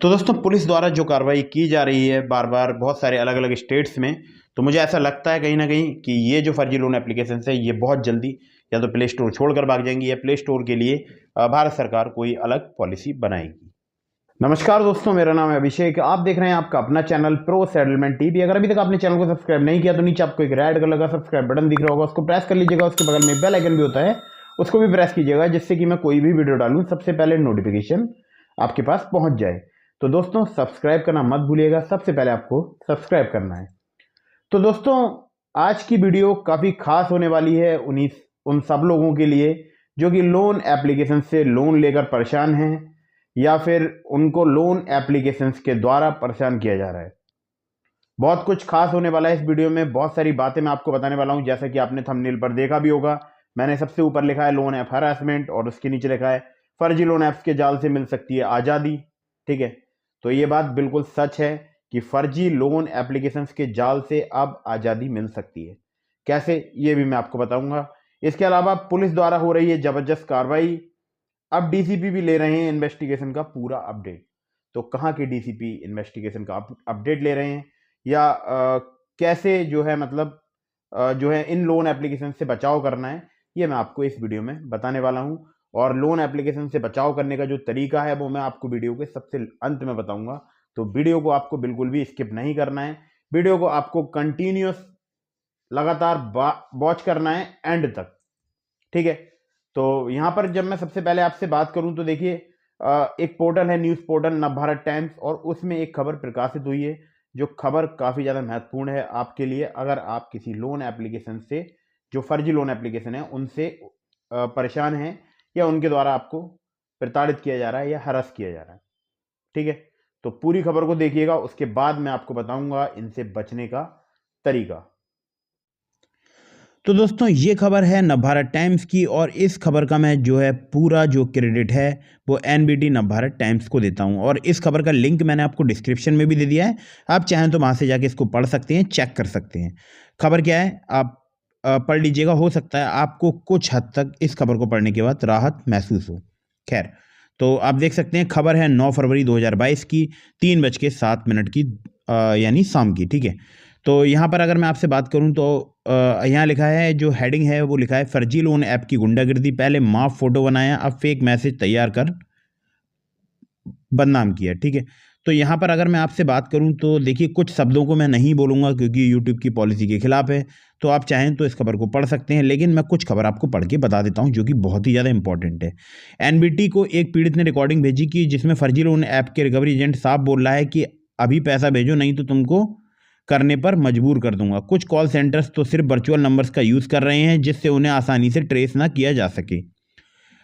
तो दोस्तों पुलिस द्वारा जो कार्रवाई की जा रही है बार बार बहुत सारे अलग अलग स्टेट्स में, तो मुझे ऐसा लगता है कहीं ना कहीं कि ये जो फर्जी लोन एप्लीकेशन है ये बहुत जल्दी या तो प्ले स्टोर छोड़कर भाग जाएंगी या प्ले स्टोर के लिए भारत सरकार कोई अलग पॉलिसी बनाएगी। नमस्कार दोस्तों, मेरा नाम है अभिषेक। आप देख रहे हैं आपका अपना चैनल प्रो सेटलमेंट टीवी। अगर अभी तक आपने चैनल को सब्सक्राइब नहीं किया तो नीचे आपको एक रेड कलर का सब्सक्राइब बटन दिख रहा होगा, उसको प्रेस कर लीजिएगा। उसके बगल में बेल आइकन भी होता है, उसको भी प्रेस कीजिएगा, जिससे कि मैं कोई भी वीडियो डालूं सबसे पहले नोटिफिकेशन आपके पास पहुंच जाए। तो दोस्तों सब्सक्राइब करना मत भूलिएगा, सबसे पहले आपको सब्सक्राइब करना है। तो दोस्तों आज की वीडियो काफ़ी खास होने वाली है उन सब लोगों के लिए जो कि लोन एप्लीकेशन से लोन लेकर परेशान हैं या फिर उनको लोन एप्लीकेशंस के द्वारा परेशान किया जा रहा है। बहुत कुछ खास होने वाला है इस वीडियो में, बहुत सारी बातें मैं आपको बताने वाला हूं। जैसा कि आपने थंबनेल पर देखा भी होगा, मैंने सबसे ऊपर लिखा है लोन ऐप हरासमेंट और उसके नीचे लिखा है फर्जी लोन ऐप्स के जाल से मिल सकती है आज़ादी। ठीक है, तो ये बात बिल्कुल सच है कि फर्जी लोन एप्लीकेशंस के जाल से अब आज़ादी मिल सकती है। कैसे, ये भी मैं आपको बताऊंगा। इसके अलावा पुलिस द्वारा हो रही है जबरदस्त कार्रवाई। अब डीसीपी भी ले रहे हैं इन्वेस्टिगेशन का पूरा अपडेट। तो कहाँ के डीसीपी इन्वेस्टिगेशन का अपडेट ले रहे हैं या कैसे जो है मतलब जो है इन लोन एप्लीकेशन से बचाव करना है, ये मैं आपको इस वीडियो में बताने वाला हूं। और लोन एप्लीकेशन से बचाव करने का जो तरीका है वो मैं आपको वीडियो के सबसे अंत में बताऊंगा। तो वीडियो को आपको बिल्कुल भी स्किप नहीं करना है, वीडियो को आपको कंटिन्यूस लगातार वॉच करना है एंड तक। ठीक है, तो यहाँ पर जब मैं सबसे पहले आपसे बात करूं तो देखिए एक पोर्टल है न्यूज़ पोर्टल नवभारत टाइम्स, और उसमें एक खबर प्रकाशित हुई है जो खबर काफ़ी ज़्यादा महत्वपूर्ण है आपके लिए। अगर आप किसी लोन एप्लीकेशन से, जो फर्जी लोन एप्लीकेशन है उनसे परेशान हैं या उनके द्वारा आपको प्रताड़ित किया जा रहा है या हरास किया जा रहा है। ठीक है, तो पूरी खबर को देखिएगा, उसके बाद मैं आपको बताऊंगा इनसे बचने का तरीका। तो दोस्तों ये खबर है नवभारत टाइम्स की, और इस खबर का मैं जो है पूरा जो क्रेडिट है वो एनबीटी नवभारत टाइम्स को देता हूं, और इस खबर का लिंक मैंने आपको डिस्क्रिप्शन में भी दे दिया है। आप चाहें तो वहां से जाके इसको पढ़ सकते हैं, चेक कर सकते हैं। खबर क्या है आप पढ़ लीजिएगा, हो सकता है आपको कुछ हद तक इस खबर को पढ़ने के बाद राहत महसूस हो। खैर, तो आप देख सकते हैं खबर है 9 फरवरी 2022 की 3:07 की यानी शाम की। ठीक है, तो यहाँ पर अगर मैं आपसे बात करूँ तो यहाँ लिखा है, जो हेडिंग है वो लिखा है फर्जी लोन ऐप की गुंडागिर्दी, पहले माफ फोटो बनाया अब फेक मैसेज तैयार कर बदनाम किया। ठीक है, तो यहाँ पर अगर मैं आपसे बात करूँ तो देखिए कुछ शब्दों को मैं नहीं बोलूँगा क्योंकि यूट्यूब की पॉलिसी के खिलाफ है। तो आप चाहें तो इस खबर को पढ़ सकते हैं, लेकिन मैं कुछ खबर आपको पढ़ के बता देता हूँ जो कि बहुत ही ज़्यादा इंपॉर्टेंट है। एनबीटी को एक पीड़ित ने रिकॉर्डिंग भेजी कि जिसमें फर्जी लोन ऐप के रिकवरी एजेंट साफ बोल रहा है कि अभी पैसा भेजो नहीं तो तुमको करने पर मजबूर कर दूंगा। कुछ कॉल सेंटर्स तो सिर्फ वर्चुअल नंबर्स का यूज़ कर रहे हैं जिससे उन्हें आसानी से ट्रेस ना किया जा सके।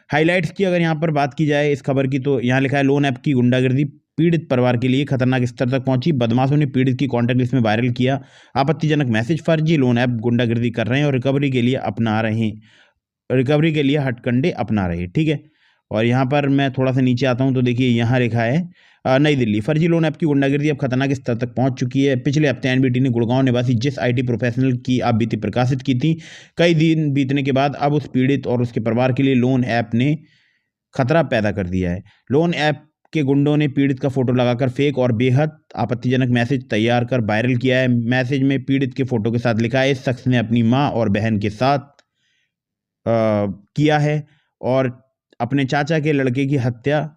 हाइलाइट्स की अगर यहाँ पर बात की जाए इस खबर की, तो यहाँ लिखा है लोन ऐप की गुंडागिर्दी पीड़ित परिवार के लिए खतरनाक स्तर तक पहुंची, बदमाशों ने पीड़ित की कॉन्टैक्ट लिस्ट में वायरल किया आपत्तिजनक मैसेज, फर्जी लोन ऐप गुंडागिर्दी कर रहे हैं और रिकवरी के लिए हथकंडे अपना रहे। ठीक है, और यहाँ पर मैं थोड़ा सा नीचे आता हूँ तो देखिए यहाँ लिखा है नई दिल्ली, फर्जी लोन ऐप की गुंडागिर्दी अब खतरनाक स्तर तक पहुंच चुकी है। पिछले हफ्ते एनबीटी ने गुड़गांव निवासी जिस आईटी प्रोफेशनल की आप बीती प्रकाशित की थी, कई दिन बीतने के बाद अब उस पीड़ित और उसके परिवार के लिए लोन ऐप ने खतरा पैदा कर दिया है। लोन ऐप के गुंडों ने पीड़ित का फोटो लगाकर फेक और बेहद आपत्तिजनक मैसेज तैयार कर वायरल किया है। मैसेज में पीड़ित के फोटो के साथ लिखा है इस शख्स ने अपनी मां और बहन के साथ किया है और अपने चाचा के लड़के की हत्या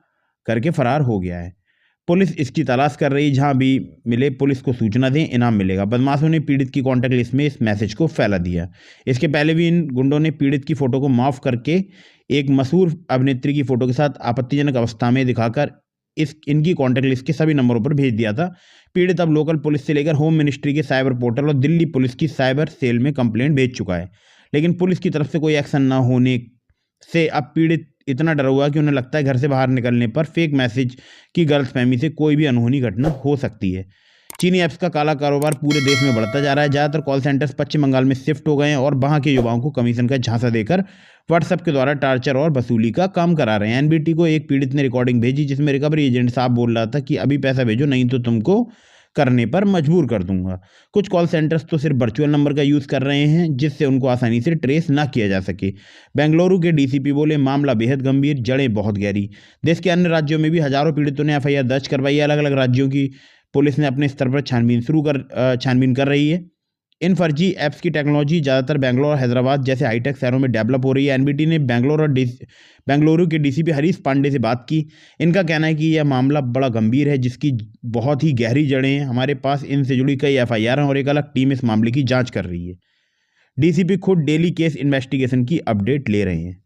करके फरार हो गया है। पुलिस इसकी तलाश कर रही, जहां भी मिले पुलिस को सूचना दें, इनाम मिलेगा। बदमाशों ने पीड़ित की कॉन्टैक्ट लिस्ट में इस मैसेज को फैला दिया। इसके पहले भी इन गुंडों ने पीड़ित की फोटो को माफ करके एक मशहूर अभिनेत्री की फोटो के साथ आपत्तिजनक अवस्था में दिखाकर इनकी कॉन्टैक्ट लिस्ट के सभी नंबरों पर भेज दिया था। पीड़ित अब लोकल पुलिस से लेकर होम मिनिस्ट्री के साइबर पोर्टल और दिल्ली पुलिस की साइबर सेल में कंप्लेंट भेज चुका है, लेकिन पुलिस की तरफ से कोई एक्शन न होने से अब पीड़ित इतना डरा हुआ कि उन्हें लगता है घर से बाहर निकलने पर फेक मैसेज की गलतफहमी से कोई भी अनहोनी घटना हो सकती है। चीनी ऐप्स का काला कारोबार पूरे देश में बढ़ता जा रहा है। ज़्यादातर कॉल सेंटर्स पश्चिम बंगाल में शिफ्ट हो गए हैं और वहां के युवाओं को कमीशन का झांसा देकर व्हाट्सएप के द्वारा टार्चर और वसूली का काम करा रहे हैं। एनबीटी को एक पीड़ित ने रिकॉर्डिंग भेजी जिसमें रिकवरी एजेंट साहब बोल रहा था कि अभी पैसा भेजो नहीं तो तुमको करने पर मजबूर कर दूंगा। कुछ कॉल सेंटर्स तो सिर्फ वर्चुअल नंबर का यूज़ कर रहे हैं जिससे उनको आसानी से ट्रेस ना किया जा सके। बेंगलुरु के डीसीपी बोले, मामला बेहद गंभीर, जड़ें बहुत गहरी। देश के अन्य राज्यों में भी हजारों पीड़ितों ने एफआईआर दर्ज करवाई है। अलग अलग राज्यों की पुलिस ने अपने स्तर पर छानबीन कर रही है। इन फर्जी ऐप्स की टेक्नोलॉजी ज़्यादातर बेंगलोर और हैदराबाद जैसे हाईटेक शहरों में डेवलप हो रही है। एनबीटी ने बेंगलुरु के डीसीपी हरीश पांडे से बात की। इनका कहना है कि यह मामला बड़ा गंभीर है जिसकी बहुत ही गहरी जड़ें हैं। हमारे पास इनसे जुड़ी कई एफआईआर हैं और एक अलग टीम इस मामले की जांच कर रही है। डीसीपी खुद डेली केस इन्वेस्टिगेशन की अपडेट ले रहे हैं।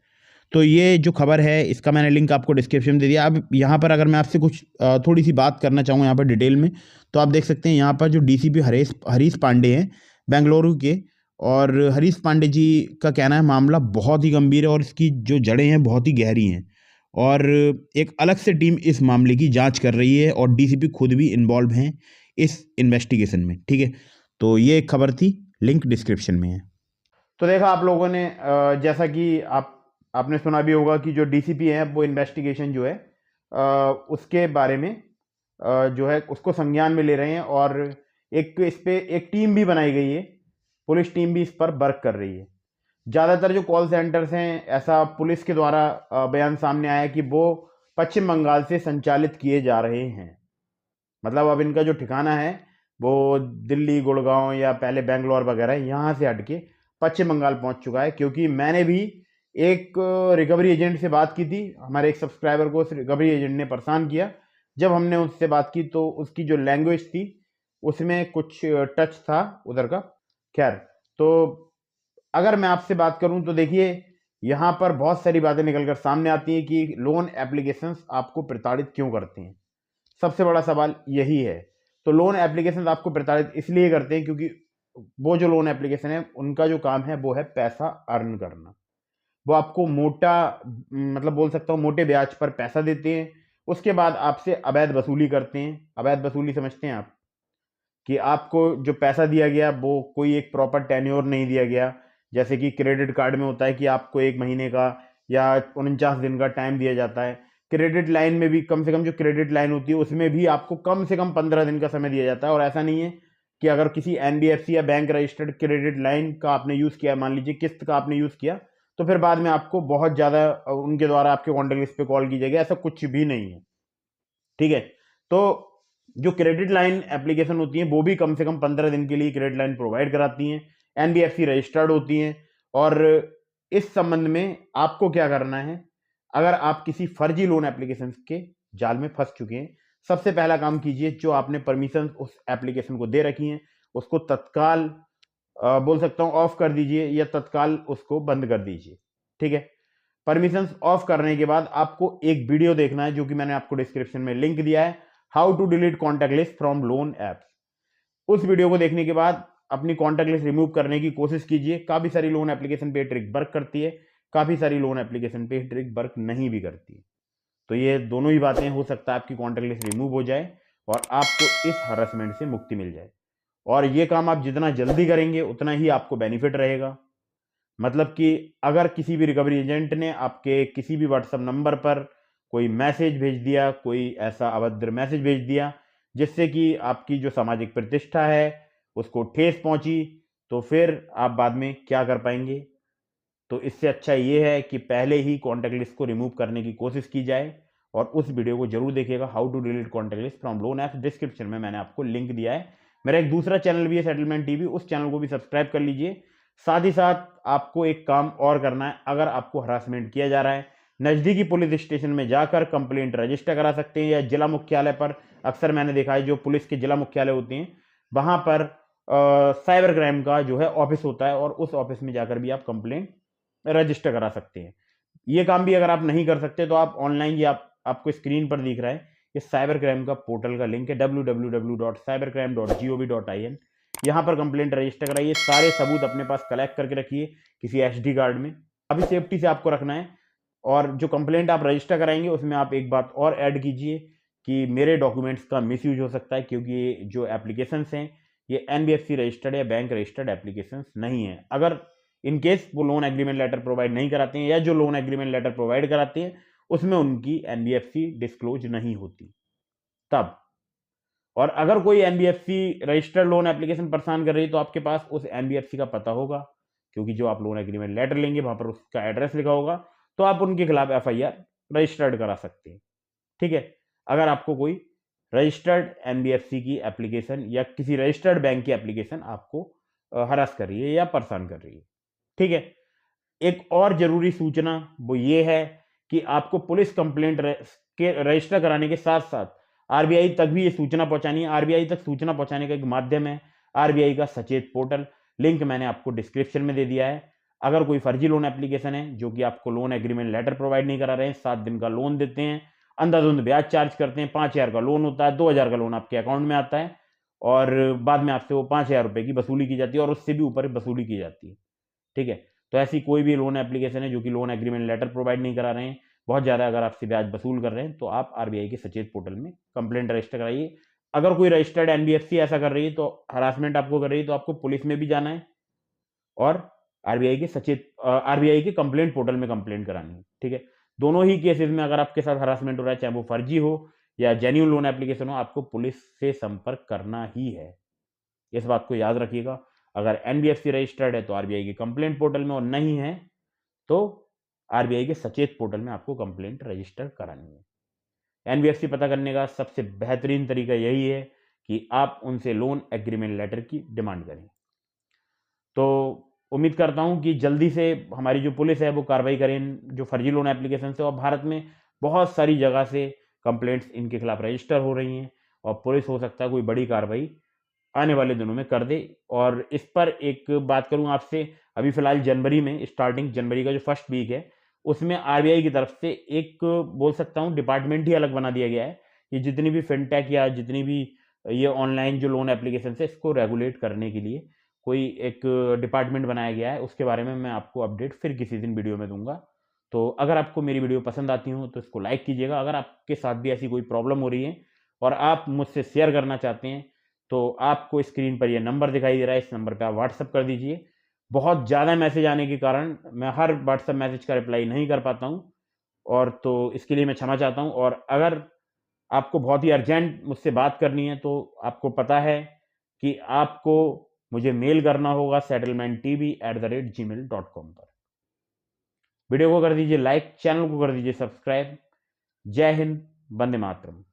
तो ये जो खबर है इसका मैंने लिंक आपको डिस्क्रिप्शन में दे दिया। अब यहाँ पर अगर मैं आपसे कुछ थोड़ी सी बात करना चाहूँ यहाँ पर डिटेल में, तो आप देख सकते हैं यहाँ पर जो डीसीपी हरीश पांडे हैं बेंगलुरु के, और हरीश पांडे जी का कहना है मामला बहुत ही गंभीर है और इसकी जो जड़ें हैं बहुत ही गहरी हैं और एक अलग से टीम इस मामले की जांच कर रही है और डीसीपी खुद भी इन्वॉल्व हैं इस इन्वेस्टिगेशन में। ठीक है, तो ये एक खबर थी, लिंक डिस्क्रिप्शन में है। तो देखा आप लोगों ने, जैसा कि आपने सुना भी होगा कि जो डीसीपी हैं वो इन्वेस्टिगेशन जो है उसके बारे में जो है उसको संज्ञान में ले रहे हैं और इस पे एक टीम भी बनाई गई है, पुलिस टीम भी इस पर वर्क कर रही है। ज़्यादातर जो कॉल सेंटर्स हैं, ऐसा पुलिस के द्वारा बयान सामने आया कि वो पश्चिम बंगाल से संचालित किए जा रहे हैं। मतलब अब इनका जो ठिकाना है वो दिल्ली, गुड़गांव या पहले बेंगलोर वगैरह यहाँ से हट के पश्चिम बंगाल पहुँच चुका है। क्योंकि मैंने भी एक रिकवरी एजेंट से बात की थी, हमारे एक सब्सक्राइबर को उस रिकवरी एजेंट ने परेशान किया। जब हमने उससे बात की तो उसकी जो लैंग्वेज थी उसमें कुछ टच था उधर का। खैर, तो अगर मैं आपसे बात करूं तो देखिए यहाँ पर बहुत सारी बातें निकलकर सामने आती हैं कि लोन एप्लीकेशंस आपको प्रताड़ित क्यों करते हैं। सबसे बड़ा सवाल यही है। तो लोन एप्लीकेशंस आपको प्रताड़ित इसलिए करते हैं क्योंकि वो जो लोन एप्लीकेशन है उनका जो काम है वो है पैसा अर्न करना। वो आपको मोटा, मतलब बोल सकता हूँ मोटे ब्याज पर पैसा देते हैं, उसके बाद आपसे अवैध वसूली करते हैं। अवैध वसूली समझते हैं आप, कि आपको जो पैसा दिया गया वो कोई एक प्रॉपर टेन्योर नहीं दिया गया। जैसे कि क्रेडिट कार्ड में होता है कि आपको 1 महीने का या 49 दिन का टाइम दिया जाता है। क्रेडिट लाइन में भी कम से कम जो क्रेडिट लाइन होती है उसमें भी आपको कम से कम 15 दिन का समय दिया जाता है। और ऐसा नहीं है कि अगर किसी एनबीएफसी या बैंक रजिस्टर्ड क्रेडिट लाइन का आपने यूज़ किया, मान लीजिए किस्त का आपने यूज़ किया, तो फिर बाद में आपको बहुत ज़्यादा उनके द्वारा आपके कॉन्टैक्ट लिस्ट पे कॉल की जाएगी। ऐसा कुछ भी नहीं है। ठीक है, तो जो क्रेडिट लाइन एप्लीकेशन होती है वो भी कम से कम 15 दिन के लिए क्रेडिट लाइन प्रोवाइड कराती हैं, एनबीएफसी रजिस्टर्ड होती हैं। और इस संबंध में आपको क्या करना है, अगर आप किसी फर्जी लोन एप्लीकेशन के जाल में फंस चुके हैं, सबसे पहला काम कीजिए, जो आपने परमिशन उस एप्लीकेशन को दे रखी हैं उसको तत्काल बोल सकता हूँ ऑफ कर दीजिए या तत्काल उसको बंद कर दीजिए। ठीक है, परमिशंस ऑफ करने के बाद आपको एक वीडियो देखना है जो कि मैंने आपको डिस्क्रिप्शन में लिंक दिया है, how to delete contact list from loan apps. उस वीडियो को देखने के बाद अपनी कॉन्टैक्ट लिस्ट रिमूव करने की कोशिश कीजिए। काफ़ी सारी लोन एप्लीकेशन पे ट्रिक वर्क करती है, काफ़ी सारी लोन एप्लीकेशन पे ट्रिक वर्क नहीं भी करती है। तो ये दोनों ही बातें, हो सकता है आपकी कॉन्टैक्ट लिस्ट रिमूव हो जाए और आपको इस हरासमेंट से मुक्ति मिल जाए। और ये काम आप जितना जल्दी करेंगे उतना ही आपको बेनिफिट रहेगा। मतलब कि अगर किसी भी रिकवरी एजेंट ने आपके किसी भी व्हाट्सएप नंबर पर कोई मैसेज भेज दिया, कोई ऐसा अभद्र मैसेज भेज दिया जिससे कि आपकी जो सामाजिक प्रतिष्ठा है उसको ठेस पहुंची, तो फिर आप बाद में क्या कर पाएंगे। तो इससे अच्छा ये है कि पहले ही कॉन्टैक्ट लिस्ट को रिमूव करने की कोशिश की जाए। और उस वीडियो को जरूर देखिएगा, how to delete contact list from loan apps. Description में मैंने आपको लिंक दिया है। मेरा एक दूसरा चैनल भी है, सेटलमेंट टीवी, उस चैनल को भी सब्सक्राइब कर लीजिए। साथ ही साथ आपको एक काम और करना है, अगर आपको हरासमेंट किया जा रहा है, नज़दीकी पुलिस स्टेशन में जाकर कंप्लेंट रजिस्टर करा सकते हैं, या जिला मुख्यालय पर, अक्सर मैंने देखा है जो पुलिस के जिला मुख्यालय होते हैं वहां पर साइबर क्राइम का जो है ऑफिस होता है, और उस ऑफिस में जाकर भी आप कंप्लेंट रजिस्टर करा सकते हैं। ये काम भी अगर आप नहीं कर सकते तो आप ऑनलाइन, ये आपको स्क्रीन पर दिख रहा है, ये साइबर क्राइम का पोर्टल का लिंक है www.cybercrime.gov.in। यहाँ पर कंप्लेंट रजिस्टर कराइए, सारे सबूत अपने पास कलेक्ट करके रखिए किसी एसडी कार्ड में। अभी सेफ्टी से आपको रखना है। और जो कंप्लेंट आप रजिस्टर कराएंगे उसमें आप एक बात और ऐड कीजिए कि मेरे डॉक्यूमेंट्स का मिसयूज हो सकता है, क्योंकि ये जो एप्लीकेशंस हैं ये एनबीएफसी रजिस्टर्ड या बैंक रजिस्टर्ड एप्लीकेशंस नहीं है। अगर इन केस वो लोन एग्रीमेंट लेटर प्रोवाइड नहीं कराते हैं, या जो लोन एग्रीमेंट लेटर प्रोवाइड कराते हैं उसमें उनकी एनबीएफसी डिस्क्लोज नहीं होती, तब और अगर कोई एनबीएफसी रजिस्टर्ड लोन एप्लीकेशन परेशान कर रही है तो आपके पास उस एनबीएफसी का पता होगा, क्योंकि जो आप लोन एग्रीमेंट लेटर लेंगे वहां पर उसका एड्रेस लिखा होगा, तो आप उनके खिलाफ एफआईआर रजिस्टर्ड करा सकते हैं। ठीक है, अगर आपको कोई रजिस्टर्ड एनबीएफसी की एप्लीकेशन या किसी रजिस्टर्ड बैंक की एप्लीकेशन आपको हरास कर रही है या परेशान कर रही है। ठीक है, एक और जरूरी सूचना वो ये है कि आपको पुलिस कंप्लेंट के रजिस्टर कराने के साथ साथ आरबीआई तक भी ये सूचना पहुंचानी है। आरबीआई तक सूचना पहुंचाने का एक माध्यम है आरबीआई का सचेत पोर्टल, लिंक मैंने आपको डिस्क्रिप्शन में दे दिया है। अगर कोई फर्जी लोन एप्लीकेशन है जो कि आपको लोन एग्रीमेंट लेटर प्रोवाइड नहीं करा रहे हैं, 7 दिन का लोन देते हैं, अंधाधुंध ब्याज चार्ज करते हैं, 5,000 का लोन होता है, 2,000 का लोन आपके अकाउंट में आता है और बाद में आपसे वो 5,000 रुपए की वसूली की जाती है और उससे भी ऊपर वसूली की जाती है। ठीक है, तो ऐसी कोई भी लोन एप्लीकेशन है जो कि लोन एग्रीमेंट लेटर प्रोवाइड नहीं करा रहे हैं, बहुत ज़्यादा अगर आपसे ब्याज वसूल कर रहे हैं, तो आप आरबीआई के सचेत पोर्टल में कंप्लेंट रजिस्टर कराइए। अगर कोई रजिस्टर्ड एनबीएफसी ऐसा कर रही है, तो हरासमेंट आपको कर रही है, तो आपको पुलिस में भी जाना है और आरबीआई के कंप्लेंट पोर्टल में कंप्लेंट करानी है। ठीक है, दोनों ही केसेस में अगर आपके साथ हरासमेंट हो रहा है, चाहे वो फर्जी हो या जेन्युइन लोन एप्लीकेशन हो, आपको पुलिस से संपर्क करना ही है। इस बात को याद रखिएगा। अगर एनबीएफसी रजिस्टर्ड है तो आरबीआई के कंप्लेंट पोर्टल में, और नहीं है तो आरबीआई के सचेत पोर्टल में आपको कंप्लेंट रजिस्टर करानी है। एनबीएफसी पता करने का सबसे बेहतरीन तरीका यही है कि आप उनसे लोन एग्रीमेंट लेटर की डिमांड करें। तो उम्मीद करता हूं कि जल्दी से हमारी जो पुलिस है वो कार्रवाई करें जो फर्जी लोन एप्लीकेशन से, और भारत में बहुत सारी जगह से कंप्लेंट्स इनके खिलाफ रजिस्टर हो रही हैं और पुलिस हो सकता है कोई बड़ी कार्रवाई आने वाले दिनों में कर दे। और इस पर एक बात करूं आपसे, अभी फिलहाल जनवरी में, स्टार्टिंग जनवरी का जो फर्स्ट वीक है, उसमें आरबीआई की तरफ से एक, बोल सकता हूं, डिपार्टमेंट ही अलग बना दिया गया है। ये जितनी भी फिनटेक या जितनी भी ये ऑनलाइन जो लोन एप्लीकेशन है इसको रेगुलेट करने के लिए कोई एक डिपार्टमेंट बनाया गया है। उसके बारे में मैं आपको अपडेट फिर किसी दिन वीडियो में दूंगा। तो अगर आपको मेरी वीडियो पसंद आती हो तो इसको लाइक कीजिएगा। अगर आपके साथ भी ऐसी कोई प्रॉब्लम हो रही है और आप मुझसे शेयर करना चाहते हैं तो आपको स्क्रीन पर ये नंबर दिखाई दे रहा है, इस नंबर पे आप व्हाट्सअप कर दीजिए। बहुत ज़्यादा मैसेज आने के कारण मैं हर व्हाट्सअप मैसेज का रिप्लाई नहीं कर पाता हूँ, और तो इसके लिए मैं क्षमा चाहता हूँ। और अगर आपको बहुत ही अर्जेंट मुझसे बात करनी है तो आपको पता है कि आपको मुझे मेल करना होगा settlementtv@gmail.com पर। वीडियो को कर दीजिए लाइक, चैनल को कर दीजिए सब्सक्राइब। जय हिंद, वंदे मातरम।